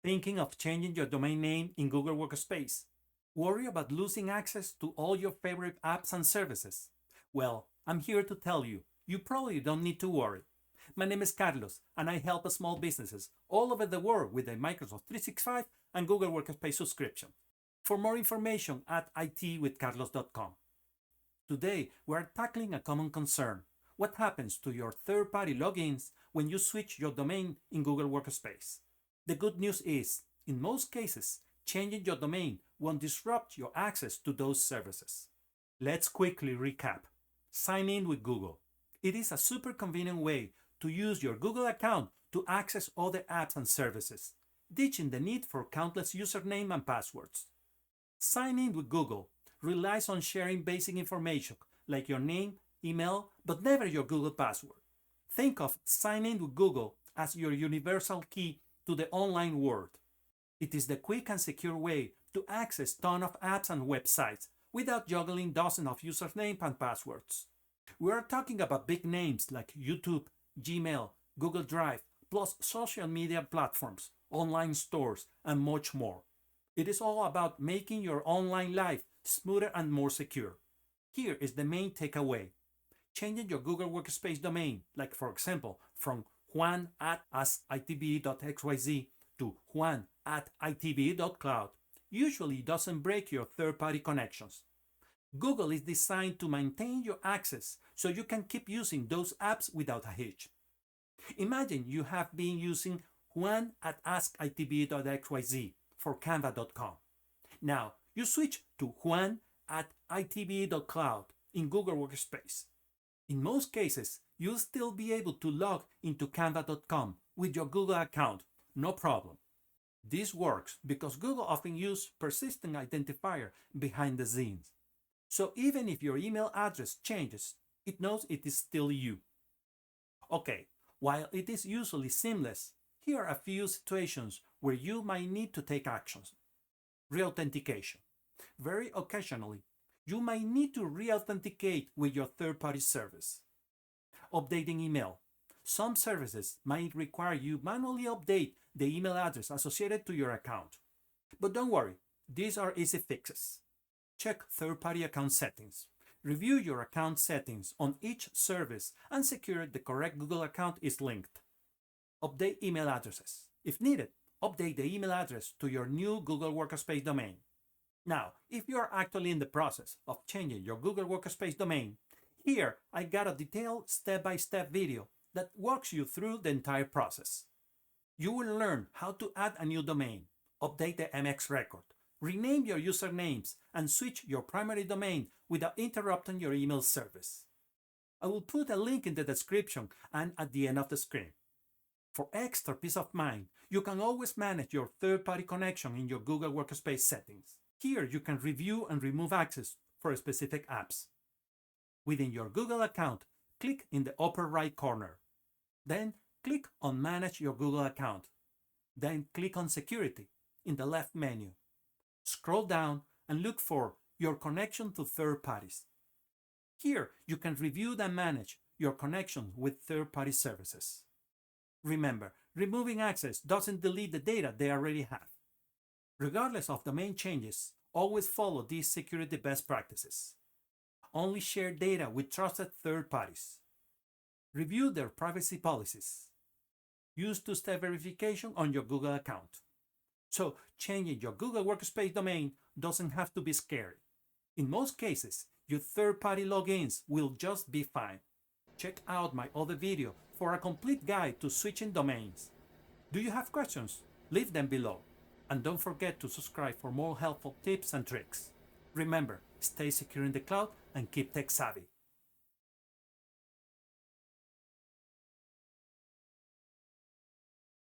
Thinking of changing your domain name in Google Workspace? Worry about losing access to all your favorite apps and services? Well, I'm here to tell you, you probably don't need to worry. My name is Carlos, and I help small businesses all over the world with a Microsoft 365 and Google Workspace subscription. For more information, at itwithcarlos.com. Today, we are tackling a common concern. What happens to your third-party logins when you switch your domain in Google Workspace? The good news is, in most cases, changing your domain won't disrupt your access to those services. Let's quickly recap. Sign in with Google. It is a super convenient way to use your Google account to access other apps and services, ditching the need for countless username and passwords. Sign in with Google relies on sharing basic information like your name, email, but never your Google password. Think of sign in with Google as your universal key to the online world. It is the quick and secure way to access tons of apps and websites without juggling dozens of usernames and passwords. We are talking about big names like YouTube, Gmail, Google Drive, plus social media platforms, online stores, and much more. It is all about making your online life smoother and more secure. Here is the main takeaway. Changing your Google Workspace domain, like for example, from juan@askitv.xyz to juan@itv.cloud, usually doesn't break your third-party connections. Google is designed to maintain your access so you can keep using those apps without a hitch. Imagine you have been using juan@askitv.xyz for canva.com. Now you switch to juan@itv.cloud in Google Workspace. In most cases, you'll still be able to log into canva.com with your Google account, no problem. This works because Google often uses persistent identifier behind the scenes. So even if your email address changes, it knows it is still you. Okay, while it is usually seamless, here are a few situations where you might need to take actions. Reauthentication. Very occasionally, you might need to re-authenticate with your third-party service. Updating email. Some services might require you manually update the email address associated to your account. But don't worry, these are easy fixes. Check third-party account settings. Review your account settings on each service and secure the correct Google account is linked. Update email addresses. If needed, update the email address to your new Google Workspace domain. Now, if you are actually in the process of changing your Google Workspace domain, here I got a detailed step-by-step video that walks you through the entire process. You will learn how to add a new domain, update the MX record, rename your usernames, and switch your primary domain without interrupting your email service. I will put a link in the description and at the end of the screen. For extra peace of mind, you can always manage your third-party connection in your Google Workspace settings. Here you can review and remove access for specific apps. Within your Google account, click in the upper right corner. Then click on Manage your Google account. Then click on Security in the left menu. Scroll down and look for Your connection to third parties. Here you can review and manage your connection with third-party services. Remember, removing access doesn't delete the data they already have. Regardless of domain changes, always follow these security best practices. Only share data with trusted third parties. Review their privacy policies. Use two-step verification on your Google account. So, changing your Google Workspace domain doesn't have to be scary. In most cases, your third-party logins will just be fine. Check out my other video for a complete guide to switching domains. Do you have questions? Leave them below. And don't forget to subscribe for more helpful tips and tricks. Remember, stay secure in the cloud and keep tech savvy.